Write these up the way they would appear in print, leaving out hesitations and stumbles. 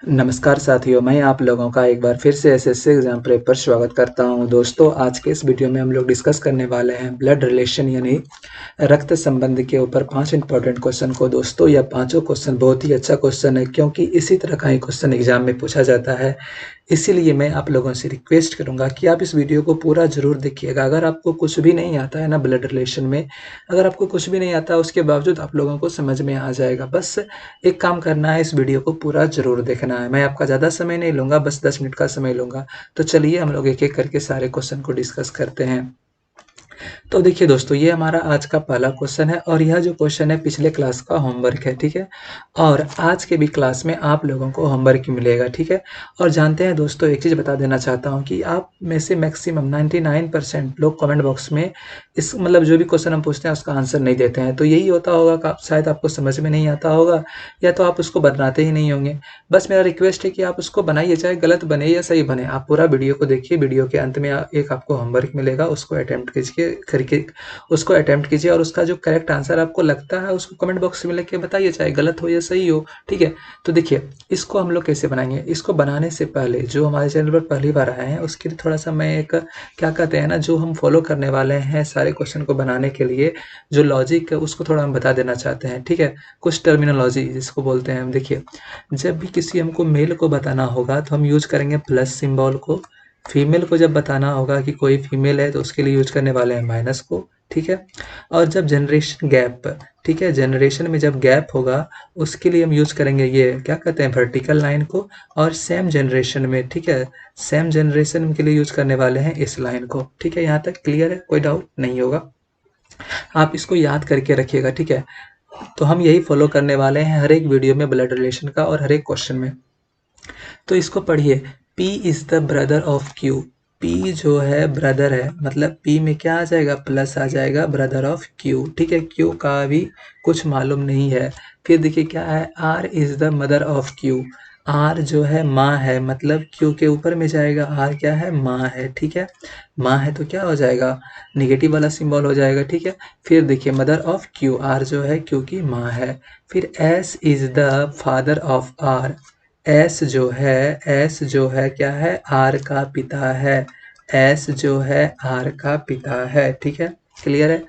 नमस्कार साथियों, मैं आप लोगों का एक बार फिर से एसएससी एग्जाम प्रेप पर स्वागत करता हूं। दोस्तों, आज के इस वीडियो में हम लोग डिस्कस करने वाले हैं ब्लड रिलेशन यानी रक्त संबंध के ऊपर 5 इंपॉर्टेंट क्वेश्चन को। दोस्तों, यह पांचों क्वेश्चन बहुत ही अच्छा क्वेश्चन है क्योंकि इसी तरह का ही क्वेश्चन एग्जाम में पूछा जाता है। इसीलिए मैं आप लोगों से रिक्वेस्ट करूंगा कि आप इस वीडियो को पूरा जरूर देखिएगा। अगर आपको कुछ भी नहीं आता है ना ब्लड रिलेशन में, अगर आपको कुछ भी नहीं आता उसके बावजूद आप लोगों को समझ में आ जाएगा। बस एक काम करना है, इस वीडियो को पूरा ज़रूर देखना है। मैं आपका ज़्यादा समय नहीं लूँगा, बस 10 मिनट का समय लूँगा। तो चलिए हम लोग एक-एक करके सारे क्वेश्चन को डिस्कस करते हैं। तो देखिए दोस्तों, ये हमारा आज का पहला क्वेश्चन है और यह जो क्वेश्चन है पिछले क्लास का होमवर्क है, ठीक है? और आज के भी क्लास में आप लोगों को होमवर्क मिलेगा, ठीक है? और जानते हैं दोस्तों, एक चीज़ बता देना चाहता हूँ कि आप में से मैक्सिमम 99% लोग कमेंट बॉक्स में इस मतलब जो भी क्वेश्चन हम पूछते हैं उसका आंसर नहीं देते हैं। तो यही होता होगा कि शायद आपको समझ में नहीं आता होगा या तो आप उसको बनाते ही नहीं होंगे। बस मेरा रिक्वेस्ट है कि आप उसको बनाइए, चाहे गलत बने या सही बने। आप पूरा वीडियो को देखिए, वीडियो के अंत में एक आपको होमवर्क मिलेगा, उसको अटेम्प्ट कीजिए करके उसको अटेम्प्ट कीजिए और उसका जो करेक्ट आंसर आपको लगता है उसको कमेंट बॉक्स में लिख के बताइए, चाहे गलत हो या सही हो, ठीक है? तो देखिए, इसको हम लोग कैसे बनाएंगे। इसको बनाने से पहले जो हमारे चैनल पर पहली बार आए हैं उसके लिए थोड़ा सा मैं एक क्या कहते हैं ना, जो हम फॉलो करने वाले हैं सारे क्वेश्चन को बनाने के लिए, जो लॉजिक है उसको थोड़ा हम बता देना चाहते हैं, ठीक है? कुछ टर्मिनोलॉजी जिसको बोलते हैं हम। देखिए, जब भी किसी हमको मेल को बताना होगा तो हम यूज करेंगे प्लस सिंबल को। फीमेल को जब बताना होगा कि कोई फीमेल है तो उसके लिए यूज करने वाले हैं माइनस को, ठीक है? और जब जनरेशन गैप, ठीक है, जनरेशन में जब गैप होगा उसके लिए हम यूज करेंगे ये क्या कहते हैं वर्टिकल लाइन को। और सेम जनरेशन में, ठीक है, सेम जनरेशन के लिए यूज करने वाले हैं इस लाइन को, ठीक है? यहाँ तक क्लियर है, कोई डाउट नहीं होगा। आप इसको याद करके रखिएगा, ठीक है? तो हम यही फॉलो करने वाले हैं हर एक वीडियो में ब्लड रिलेशन का और हर एक क्वेश्चन में। तो इसको पढ़िए, P is the brother of Q। P जो है ब्रदर है, मतलब P में क्या आ जाएगा, प्लस आ जाएगा, ब्रदर ऑफ Q, ठीक है? Q का भी कुछ मालूम नहीं है। फिर देखिए क्या है, R is the mother of Q। R जो है माँ है, मतलब Q के ऊपर में जाएगा। R क्या है, माँ है, ठीक है? माँ है तो क्या हो जाएगा, निगेटिव वाला सिंबल हो जाएगा, ठीक है? फिर देखिए मदर ऑफ Q, R जो है Q की माँ है। फिर S is the father of R। S जो है क्या है, आर का पिता है। एस जो है आर का पिता है, ठीक है? क्लियर है?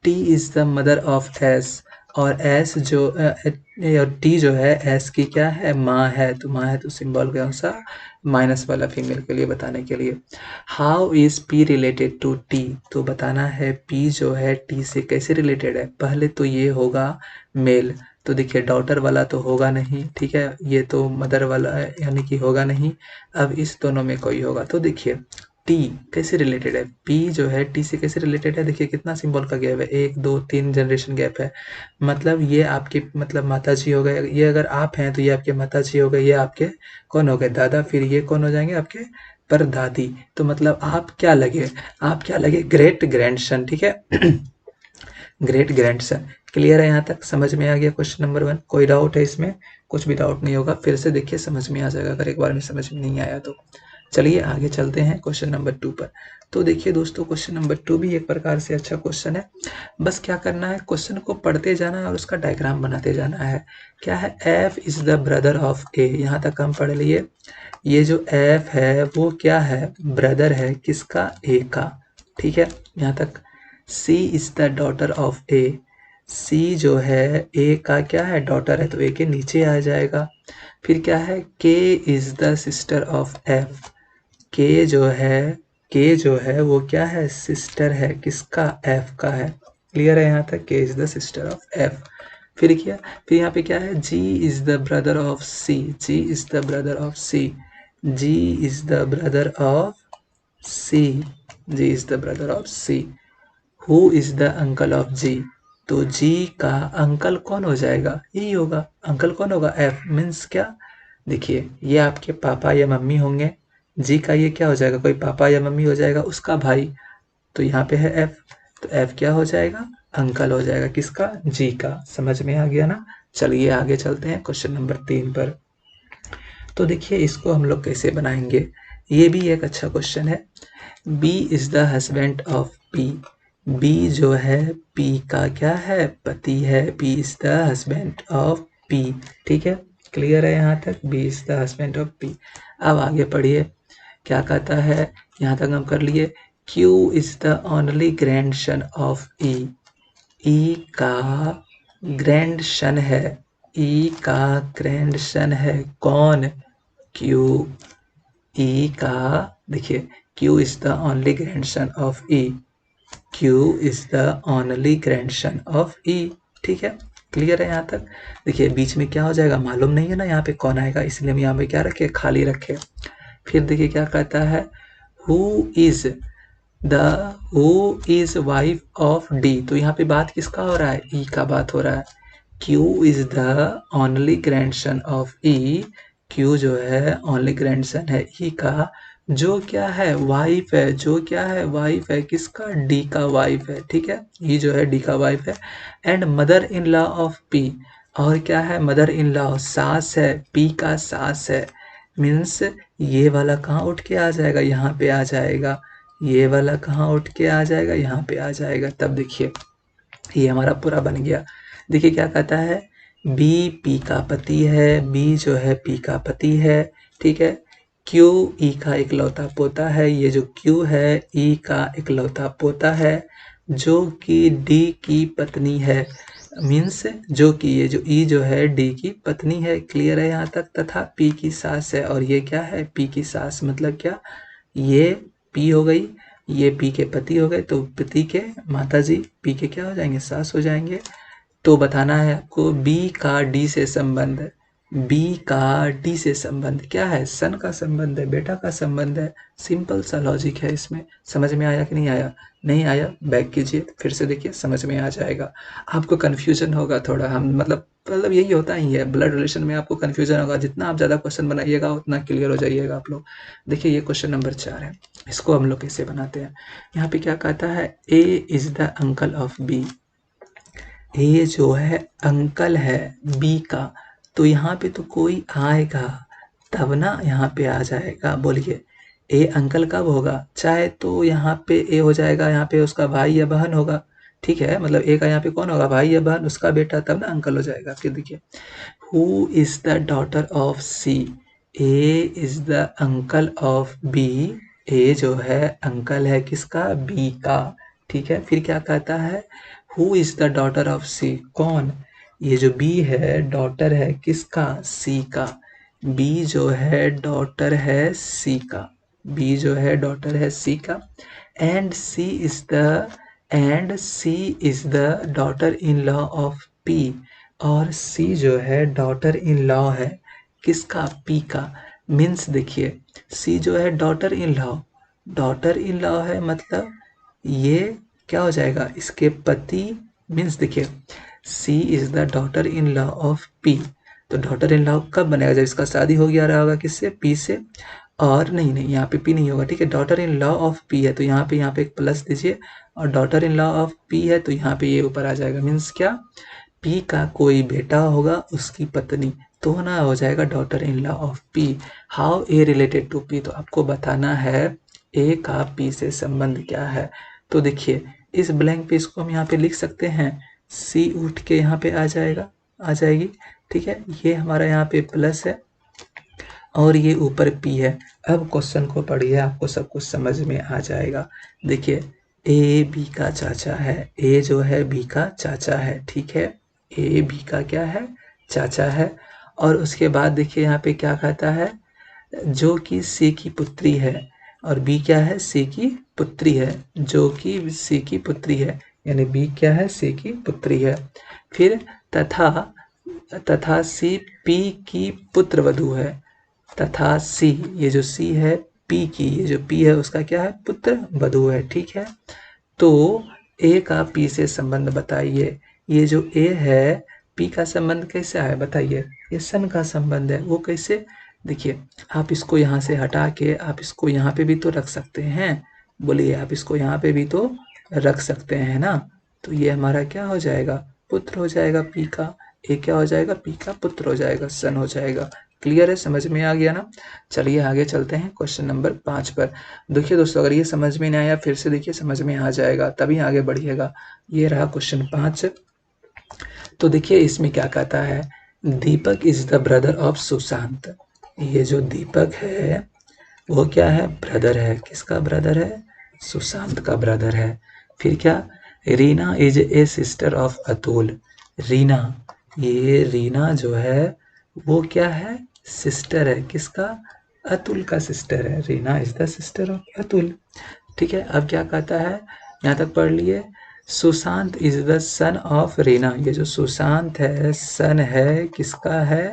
T is the mother of S. और एस जो और टी जो है एस की क्या है, माँ है। तो माँ है तो सिंबल कौन सा, माइनस वाला, फीमेल के लिए बताने के लिए। How is P related to T, तो बताना है पी जो है टी से कैसे रिलेटेड है। पहले तो ये होगा मेल, तो देखिए डॉटर वाला तो होगा नहीं, ठीक है? ये तो मदर वाला है, यानी कि होगा नहीं। अब इस दोनों में कोई होगा। तो देखिए टी कैसे रिलेटेड है, पी जो है टी से कैसे रिलेटेड है। देखिए कितना सिंबल का गैप है, 1 2 3 जनरेशन गैप है। मतलब ये आपके मतलब माता जी हो गए, ये अगर आप हैं तो ये आपके माता जी हो गए, ये आपके कौन हो गए, दादा। फिर ये कौन हो जाएंगे, आपके परदादी। तो मतलब आप क्या लगे, आप क्या लगे, ग्रेट ग्रैंडसन, ठीक है? Great grandson. क्लियर है? यहाँ तक समझ में आ गया क्वेश्चन नंबर 1? कोई डाउट है इसमें? कुछ भी डाउट नहीं होगा, फिर से देखिए समझ में आ जाएगा अगर एक बार में समझ में नहीं आया तो। चलिए आगे चलते हैं क्वेश्चन नंबर 2 पर। तो देखिए दोस्तों, क्वेश्चन नंबर 2 भी एक प्रकार से अच्छा क्वेश्चन है। बस क्या करना है, क्वेश्चन को पढ़ते जाना है और उसका डायग्राम बनाते जाना है। क्या है, F is the brother of A, यहाँ तक हम पढ़ लिए। ये जो एफ है वो क्या है, ब्रदर है किसका, ए का, ठीक है? यहाँ तक। सी इज द डॉटर ऑफ ए। सी जो है ए का क्या है, डॉटर है, तो ए के नीचे आ जाएगा। फिर क्या है, के is the sister of F. के जो है, के जो है वो क्या है, सिस्टर है किसका, एफ का है। क्लियर है यहाँ तक, K is the sister of F. फिर क्या, फिर यहाँ पे क्या है, G is the brother of C. G is the brother of C. G is the brother of C. G is the brother of C. Who is the uncle of G, तो G का uncle कौन हो जाएगा, यही होगा। Uncle कौन होगा, F means क्या, देखिए ये आपके पापा या मम्मी होंगे। जी का ये क्या हो जाएगा, कोई पापा या मम्मी हो जाएगा, उसका भाई। तो यहाँ पे है एफ, तो एफ क्या हो जाएगा, अंकल हो जाएगा किसका, जी का। समझ में आ गया ना? चलिए आगे चलते हैं क्वेश्चन नंबर 3 पर। तो देखिए इसको हम लोग कैसे बनाएंगे, ये भी एक अच्छा क्वेश्चन है। B is the husband of P. B जो है पी का क्या है, पति है। P is the husband of P, ठीक है? क्लियर है यहाँ तक? B is the husband of P. अब आगे पढ़िए क्या कहता है, यहाँ तक हम कर लिए। Q is the only grandson of E. E का ग्रैंडसन है, ई का ग्रैंडसन है कौन? क्यू। ई का देखिए, Q is the only grandson of E, Q is the only grandson of E. ठीक है, क्लियर है यहाँ तक? देखिए बीच में क्या हो जाएगा, मालूम नहीं है ना यहाँ पे कौन आएगा, इसलिए हम यहाँ पे क्या रखे, खाली रखे। फिर देखिए क्या कहता है, who is the who is wife of D. तो यहाँ पे बात किसका हो रहा है, ई का बात हो रहा है। Q is the only grandson of E, Q जो है ओनली ग्रैंडसन है ई का, जो क्या है, वाइफ है, जो क्या है, वाइफ है किसका, डी का वाइफ है। ठीक है, ये जो है डी का वाइफ है। And mother in law of P, और क्या है, मदर इन लॉ सास है, पी का सास है। मीन्स ये वाला कहाँ उठ के आ जाएगा, यहाँ पे आ जाएगा। ये वाला कहाँ उठ के आ जाएगा, यहाँ पे आ जाएगा। तब देखिए ये हमारा पूरा बन गया। देखिए क्या कहता है, बी पी का पति है, बी जो है पी का पति है। ठीक है, क्यू ई का इकलौता पोता है, ये जो क्यू है ई का इकलौता पोता है, जो कि डी की पत्नी है। मीन्स जो कि ये जो ई जो है डी की पत्नी है। क्लियर है यहाँ तक? तथा पी की सास है, और ये क्या है, पी की सास। मतलब क्या, ये पी हो गई, ये पी के पति हो गए, तो पति के माता जी पी के क्या हो जाएंगे, सास हो जाएंगे। तो बताना है आपको बी का डी से संबंध, बी का डी से संबंध क्या है, सन का संबंध है, बेटा का संबंध है। सिंपल सा लॉजिक है इसमें। समझ में आया कि नहीं आया? नहीं आया बैक कीजिए, फिर से देखिए, समझ में आ जाएगा। आपको कन्फ्यूजन होगा थोड़ा, हम मतलब यही होता ही है ब्लड रिलेशन में, आपको कन्फ्यूजन होगा। जितना आप ज़्यादा क्वेश्चन बनाइएगा उतना क्लियर हो जाइएगा आप लोग। देखिए ये क्वेश्चन नंबर 4 है, इसको हम लोग कैसे बनाते हैं। यहाँ पे क्या कहता है, A is the uncle of B. A जो है अंकल है बी का, तो यहाँ पे तो कोई आएगा तब ना यहाँ पे आ जाएगा। बोलिए ए अंकल कब होगा, चाहे तो यहाँ पे ए हो जाएगा, यहाँ पे उसका भाई या बहन होगा। ठीक है, मतलब ए का यहाँ पे कौन होगा, भाई या बहन, उसका बेटा, तब ना अंकल हो जाएगा। फिर देखिए, who is the daughter of C. A is the uncle of B, A जो है अंकल है किसका, बी का। ठीक है, फिर क्या कहता है, who is the daughter of C, कौन, ये जो बी है डॉटर है किसका, सी का। बी जो है डॉटर है सी का, बी जो है डॉटर है सी का। And C is the and C is the daughter in law of P, और सी जो है डॉटर इन लॉ है किसका, पी का। मीन्स देखिए, सी जो है daughter in law, daughter in law है, मतलब ये क्या हो जाएगा, इसके पति। मीन्स देखिए, C is the daughter in law of P, तो डॉटर इन लॉ कब बनेगा, जब इसका शादी हो गया रहा होगा किससे, पी से। और नहीं नहीं, यहाँ पे पी नहीं होगा। ठीक है, daughter in law of P है, तो यहाँ पे एक प्लस दीजिए, और daughter in law of P है, तो यहाँ पे ये ऊपर आ जाएगा। मीन्स क्या, पी का कोई बेटा होगा, उसकी पत्नी, तो ना हो जाएगा daughter in law of P. How A related to P, तो आपको बताना है ए का पी से संबंध क्या है। तो देखिए इस ब्लैंक पे इसको हम यहाँ पे लिख सकते हैं, सी उठ के यहाँ पे आ जाएगा, आ जाएगी। ठीक है, ये हमारा यहाँ पे प्लस है और ये ऊपर पी है। अब क्वेश्चन को पढ़िए, आपको सब कुछ समझ में आ जाएगा। देखिए ए बी का चाचा है, ए जो है बी का चाचा है। ठीक है, ए बी का क्या है, चाचा है। और उसके बाद देखिए यहाँ पे क्या कहता है, जो कि सी की पुत्री है, और बी क्या है, सी की पुत्री है, जो कि सी की पुत्री है, यानी बी क्या है, सी की पुत्री है। फिर तथा सी पी की पुत्र वधू है, तथा सी, ये जो सी है पी की, ये जो पी है उसका क्या है, पुत्र वधू है। ठीक है, तो ए का पी से संबंध बताइए। ये जो ए है पी का संबंध कैसा है बताइए, ये सन का संबंध है। वो कैसे, देखिए आप इसको यहाँ से हटा के आप इसको यहाँ पे भी तो रख सकते हैं। बोलिए, आप इसको यहाँ पे भी तो रख सकते हैं ना। तो ये हमारा क्या हो जाएगा, पुत्र हो जाएगा पी का। ए क्या हो जाएगा, पी का पुत्र हो जाएगा, सन हो जाएगा। क्लियर है, समझ में आ गया ना। चलिए आगे चलते हैं क्वेश्चन नंबर 5 पर। देखिए दोस्तों, अगर ये समझ में नहीं आया फिर से देखिए, समझ में आ जाएगा तभी आगे बढ़िएगा। ये रहा क्वेश्चन 5। तो देखिए इसमें क्या कहता है, Deepak is the brother of Sushant. ये जो दीपक है वो क्या है, ब्रदर है। किसका ब्रदर है, सुशांत का ब्रदर है। फिर क्या, Reena is a sister of Atul. Reena, ये रीना जो है वो क्या है, सिस्टर है। किसका, अतुल का सिस्टर है। Reena is the sister of Atul. ठीक है, अब क्या कहता है, यहाँ तक पढ़ लिए। Sushant is the son of Reena. ये जो सुशांत है सन है किसका है,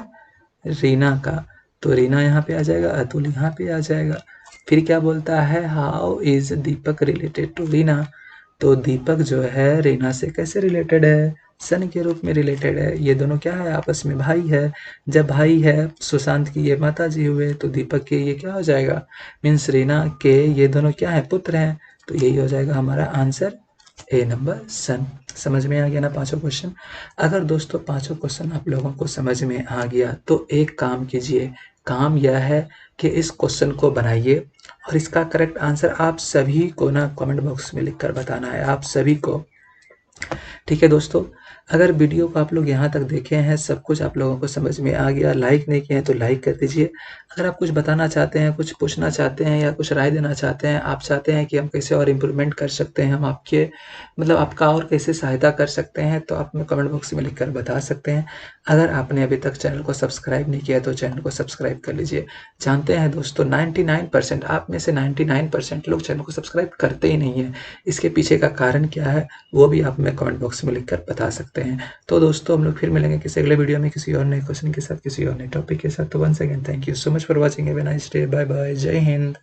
रीना का। तो रीना यहाँ पे आ जाएगा, अतुल यहाँ पे आ जाएगा। फिर क्या बोलता है, how is Deepak related to Reena. तो दीपक जो है रीना से कैसे रिलेटेड है, सन के रूप में रिलेटेड है। ये दोनों क्या है, आपस में भाई है। जब भाई है, सुशांत की ये माता जी हुए, तो दीपक के ये क्या हो जाएगा, मीन्स रीना के ये दोनों क्या है, पुत्र हैं। तो यही हो जाएगा हमारा आंसर, ए नंबर सन। समझ में आ गया ना पांचों क्वेश्चन। अगर दोस्तों पांचों क्वेश्चन आप लोगों को समझ में आ गया तो एक काम कीजिए, काम यह है कि इस क्वेश्चन को बनाइए और इसका करेक्ट आंसर आप सभी को ना कमेंट बॉक्स में लिखकर बताना है, आप सभी को। ठीक है दोस्तों, अगर वीडियो को आप लोग यहाँ तक देखे हैं, सब कुछ आप लोगों को समझ में आ गया, लाइक नहीं किए हैं तो लाइक कर दीजिए। अगर आप कुछ बताना चाहते हैं, कुछ पूछना चाहते हैं या कुछ राय देना चाहते हैं, आप चाहते हैं कि हम कैसे और इम्प्रूवमेंट कर सकते हैं, हम आपके मतलब आपका और कैसे सहायता कर सकते हैं, तो आप हमें कमेंट बॉक्स में लिखकर बता सकते हैं। अगर आपने अभी तक चैनल को सब्सक्राइब नहीं किया तो चैनल को सब्सक्राइब कर लीजिए। जानते हैं दोस्तों 99% आप में से 99% लोग चैनल को सब्सक्राइब करते ही नहीं है। इसके पीछे का कारण क्या है वो भी आप हमें कमेंट बॉक्स में लिखकर बता सकते हैं। तो दोस्तों हम लोग फिर मिलेंगे किसी अगले वीडियो में, किसी और नए क्वेश्चन के साथ, किसी और नए टॉपिक के साथ। तो once again thank you so much for watching. Have a nice day, bye bye, जय हिंद।